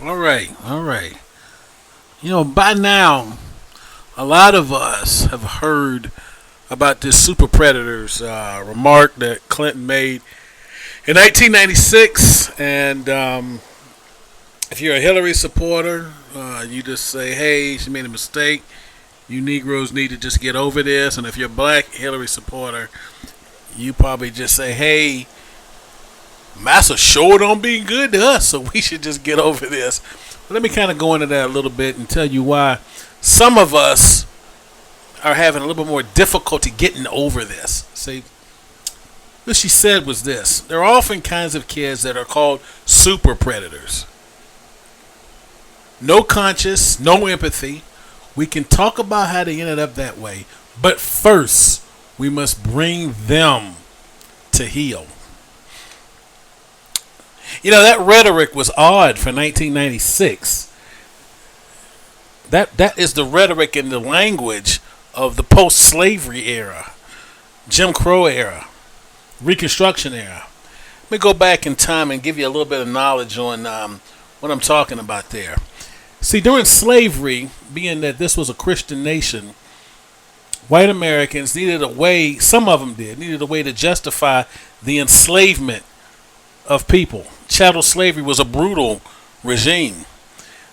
All right, all right. By now, a lot of us have heard about this super predators remark that Clinton made in 1996. And if you're a Hillary supporter, you just say, hey, she made a mistake. You Negroes need to just get over this. And if you're a black Hillary supporter, you probably just say, hey, Massa sure don't be good to us, so we should just get over this. But let me kind of go into that a little bit and tell you why some of us are having a little bit more difficulty getting over this. See, what she said was this: there are often kinds of kids that are called super predators. No conscience, no empathy. We can talk about how they ended up that way, but first we must bring them to heel. That rhetoric was odd for 1996. That is the rhetoric and the language of the post-slavery era, Jim Crow era, Reconstruction era. Let me go back in time and give you a little bit of knowledge on what I'm talking about there. See, during slavery, being that this was a Christian nation, white Americans needed a way, some of them needed a way to justify the enslavement of people. Chattel slavery was a brutal regime.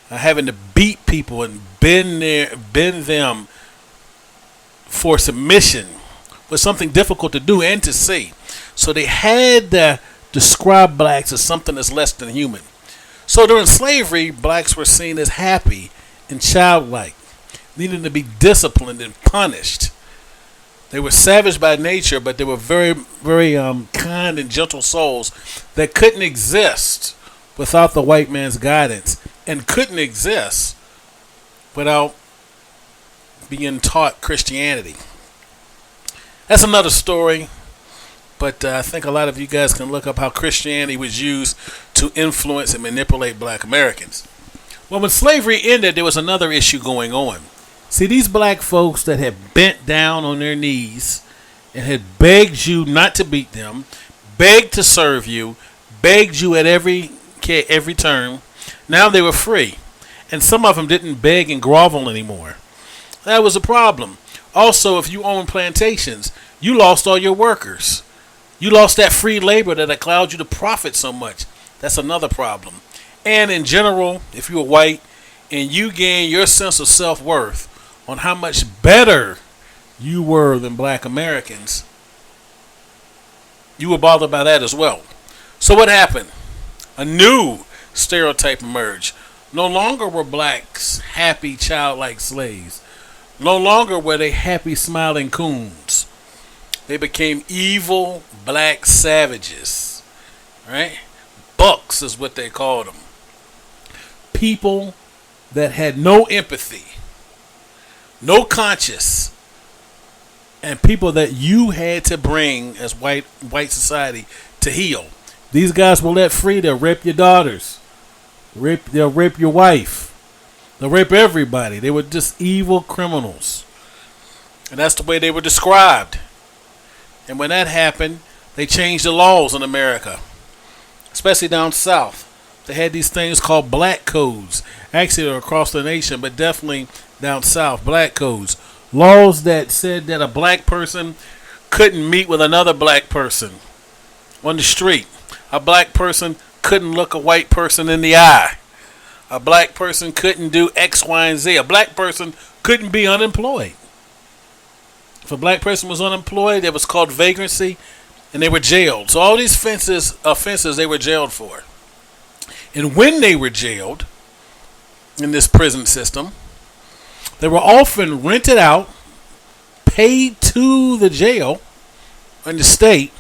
Having to beat people and bend them for submission was something difficult to do and to see. So they had to describe blacks as something that's less than human. So during slavery, blacks were seen as happy and childlike, needing to be disciplined and punished. They were savage by nature, but they were very, very kind and gentle souls that couldn't exist without the white man's guidance and couldn't exist without being taught Christianity. That's another story, but I think a lot of you guys can look up how Christianity was used to influence and manipulate black Americans. Well, when slavery ended, there was another issue going on. See, these black folks that had bent down on their knees and had begged you not to beat them, begged to serve you, begged you at every turn, now they were free. And some of them didn't beg and grovel anymore. That was a problem. Also, if you own plantations, you lost all your workers. You lost that free labor that allowed you to profit so much. That's another problem. And in general, if you were white and you gain your sense of self-worth on how much better you were than black Americans, you were bothered by that as well. So what happened? A new stereotype emerged. No longer were blacks happy, childlike slaves. No longer were they happy, smiling coons. They became evil black savages. Right? Bucks is what they called them. People that had no empathy, no conscience, and people that you had to bring as white society to heel. These guys were let free. They'll rape your daughters. They'll rape your wife. They'll rape everybody. They were just evil criminals. And that's the way they were described. And when that happened, they changed the laws in America, especially down south. They had these things called black codes. Actually, they're across the nation, but definitely down south, black codes. Laws that said that a black person couldn't meet with another black person on the street. A black person couldn't look a white person in the eye. A black person couldn't do X, Y, and Z. A black person couldn't be unemployed. If a black person was unemployed, it was called vagrancy, and they were jailed. So all these offenses they were jailed for. And when they were jailed in this prison system, they were often rented out, paid to the jail and the state,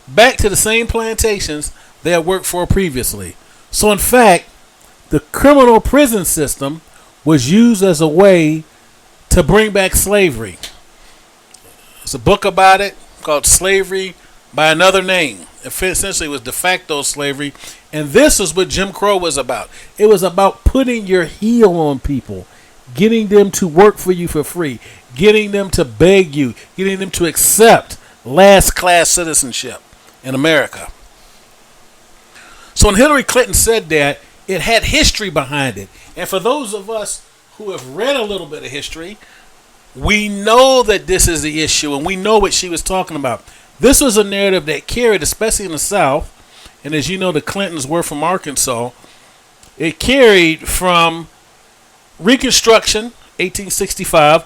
back to the same plantations they had worked for previously. So in fact, the criminal prison system was used as a way to bring back slavery. There's a book about it called Slavery by Another Name. Essentially, it was de facto slavery. And this is what Jim Crow was about. It was about putting your heel on people, getting them to work for you for free, getting them to beg you, getting them to accept last class citizenship in America. So when Hillary Clinton said that, It had history behind it. And for those of us who have read a little bit of history, we know that this is the issue and we know what she was talking about. This was a narrative that carried, especially in the South, and as you know, the Clintons were from Arkansas. It carried from Reconstruction, 1865,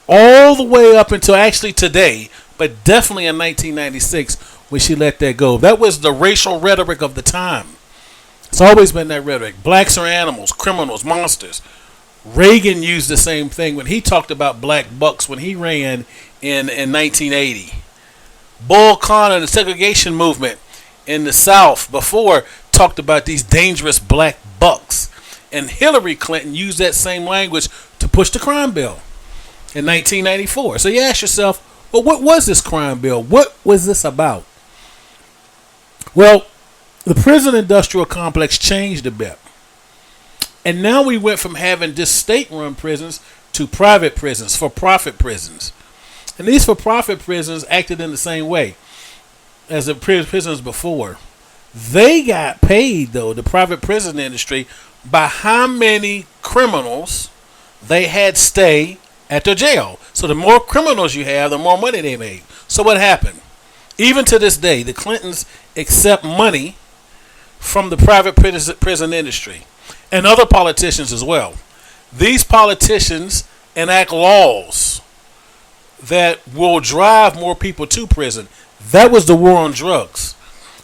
all the way up until actually today, but definitely in 1996 when she let that go. That was the racial rhetoric of the time. It's always been that rhetoric. Blacks are animals, criminals, monsters. Reagan used the same thing when he talked about black bucks when he ran in 1980. Bull Connor and the segregation movement in the South before talked about these dangerous black bucks. And Hillary Clinton used that same language to push the crime bill in 1994. So you ask yourself, well, what was this crime bill? What was this about? Well, the prison industrial complex changed a bit. And now we went from having just state-run prisons to private prisons, for-profit prisons. And these for-profit prisons acted in the same way as the prisons before. They got paid, though, the private prison industry, by how many criminals they had stay at their jail. So the more criminals you have, the more money they made. So what happened? Even to this day, the Clintons accept money from the private prison industry and other politicians as well. These politicians enact laws that will drive more people to prison. That was the war on drugs,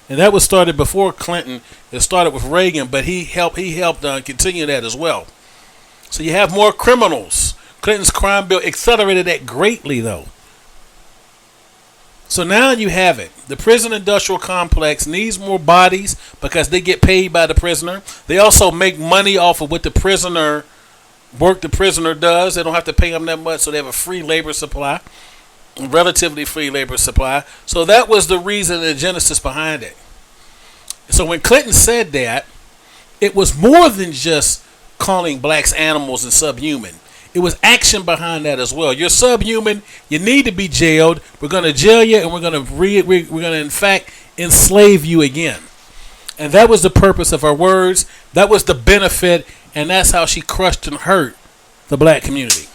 and that was started before Clinton. It started with Reagan, but he helped continue that as well. So you have more criminals. Clinton's crime bill accelerated that greatly, though. So now you have it. The prison industrial complex needs more bodies because they get paid by the prisoner. They also make money off of what the prisoner does. They don't have to pay them that much, so they have a free labor supply, relatively free labor supply. So that was the reason, the genesis behind it. So when Clinton said that, it was more than just calling blacks animals and subhuman. It was action behind that as well. You're subhuman. You need to be jailed. We're going to jail you, and we're going to in fact enslave you again. And that was the purpose of her words. That was the benefit, and that's how she crushed and hurt the black community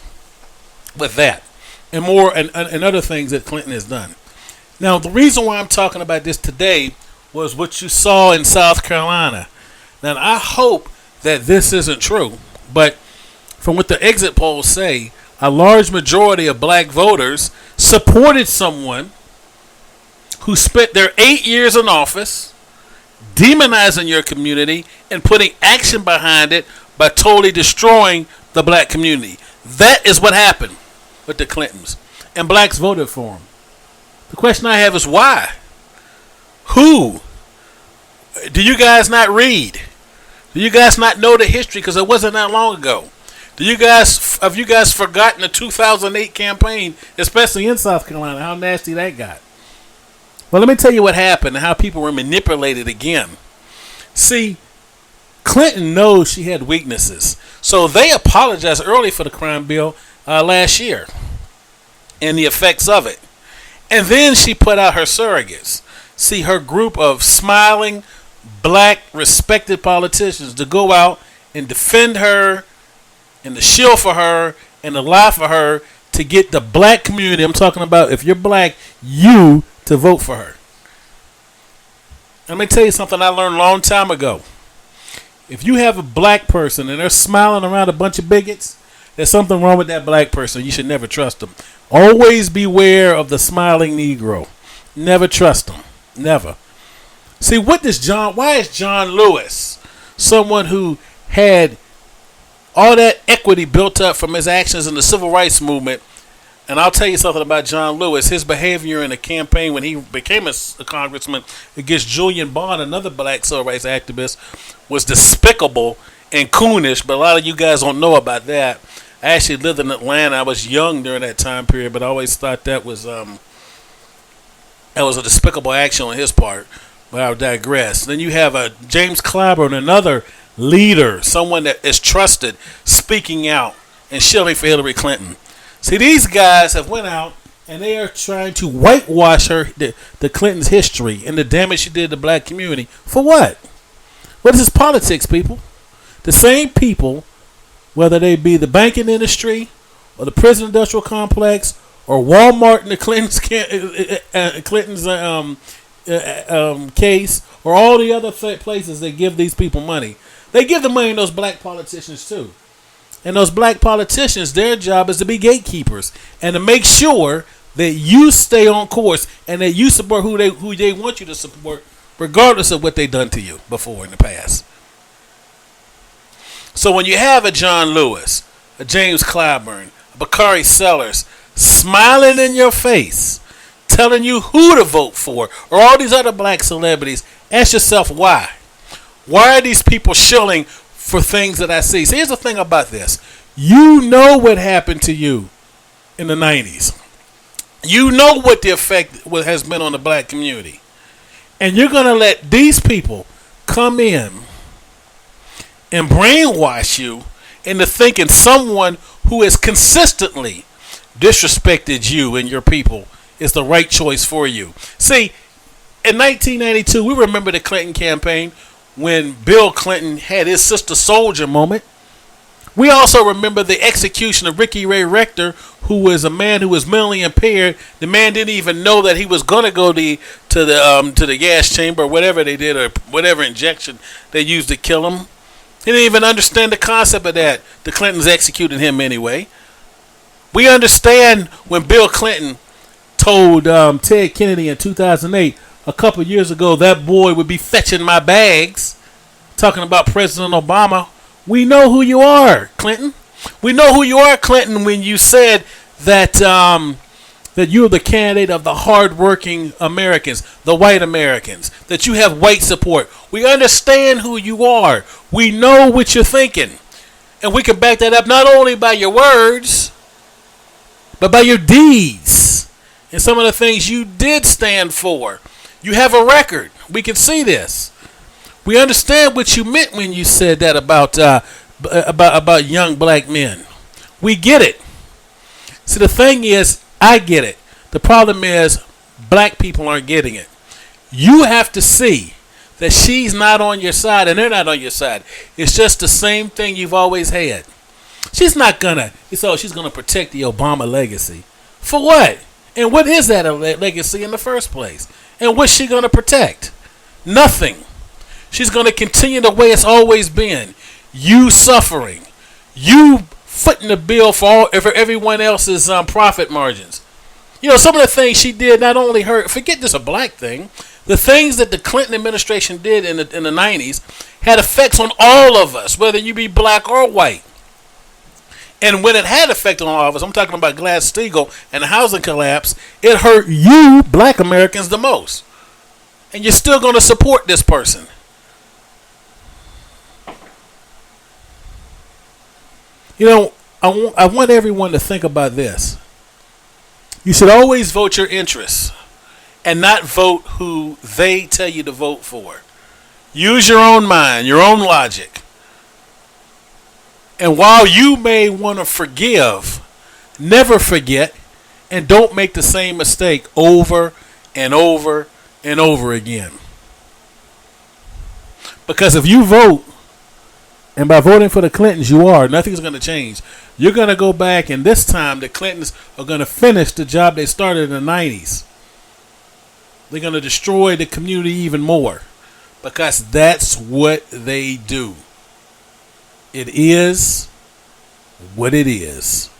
with that, and more, and other things that Clinton has done. Now, the reason why I'm talking about this today was what you saw in South Carolina. Now, I hope that this isn't true, but from what the exit polls say, a large majority of black voters supported someone who spent their 8 years in office demonizing your community and putting action behind it by totally destroying the black community. That is what happened with the Clintons. And blacks voted for him. The question I have is why? Who? Do you guys not read? Do you guys not know the history? Because it wasn't that long ago. Have you guys forgotten the 2008 campaign, especially in South Carolina, how nasty that got? Well, let me tell you what happened and how people were manipulated again. See, Clinton knows she had weaknesses. So they apologized early for the crime bill last year and the effects of it. And then she put out her surrogates. See, her group of smiling, black, respected politicians to go out and defend her and to shield for her and to lie for her to get the black community, I'm talking about if you're black, you to vote for her. Let me tell you something I learned a long time ago. If you have a black person and they're smiling around a bunch of bigots, there's something wrong with that black person. You should never trust them. Always beware of the smiling Negro. Never trust them. Never. See, why is John Lewis, someone who had all that equity built up from his actions in the civil rights movement, and I'll tell you something about John Lewis. His behavior in the campaign when he became a congressman against Julian Bond, another black civil rights activist, was despicable and coonish, but a lot of you guys don't know about that. I actually lived in Atlanta. I was young during that time period, but I always thought that was a despicable action on his part. But I'll digress. Then you have James Clyburn, another leader, someone that is trusted, speaking out and shilling for Hillary Clinton. See, these guys have went out and they are trying to whitewash the Clinton's history and the damage she did to the black community. For what? What is this politics, people? The same people, whether they be the banking industry or the prison industrial complex or Walmart in the Clinton's case, or all the other places that give these people money. They give the money to those black politicians too. And those black politicians, their job is to be gatekeepers and to make sure that you stay on course and that you support who they want you to support, regardless of what they've done to you before in the past. So when you have a John Lewis, a James Clyburn, a Bakari Sellers smiling in your face, telling you who to vote for, or all these other black celebrities, ask yourself why. Why are these people shilling for things that I see? So here's the thing about this. You know what happened to you in the 90s. You know what the effect has been on the black community. And you're going to let these people come in and brainwash you into thinking someone who has consistently disrespected you and your people is the right choice for you. See, in 1992, we remember the Clinton campaign when Bill Clinton had his Sister Soldier moment. We also remember the execution of Ricky Ray Rector, who was a man who was mentally impaired. The man didn't even know that he was going to go to the gas chamber or whatever they did, or whatever injection they used to kill him. He didn't even understand the concept of that. The Clintons executed him anyway. We understand when Bill Clinton told Ted Kennedy in 2008, a couple years ago, that boy would be fetching my bags, talking about President Obama. We know who you are, Clinton. We know who you are, Clinton, when you said that that you're the candidate of the hardworking Americans, the white Americans, that you have white support. We understand who you are. We know what you're thinking. And we can back that up not only by your words, but by your deeds and some of the things you did stand for. You have a record. We can see this. We understand what you meant when you said that about young black men. We get it. See, the thing is, I get it. The problem is, black people aren't getting it. You have to see that she's not on your side and they're not on your side. It's just the same thing you've always had. She's not gonna. She's gonna protect the Obama legacy. For what? And what is that a legacy in the first place? And what's she gonna protect? Nothing. She's gonna continue the way it's always been. You suffering. You footing the bill for everyone else's profit margins. You know, some of the things she did not only hurt. Forget this a black thing. The things that the Clinton administration did in the 90s had effects on all of us, whether you be black or white. And when it had effect on all of us, I'm talking about Glass-Steagall and the housing collapse, it hurt you, black Americans, the most. And you're still going to support this person. You know, I want everyone to think about this. You should always vote your interests and not vote who they tell you to vote for. Use your own mind, your own logic. And while you may want to forgive, never forget, and don't make the same mistake over and over and over again. Because if you vote, and by voting for the Clintons, nothing's going to change. You're going to go back, and this time the Clintons are going to finish the job they started in the 90s. They're going to destroy the community even more. Because that's what they do. It is what it is.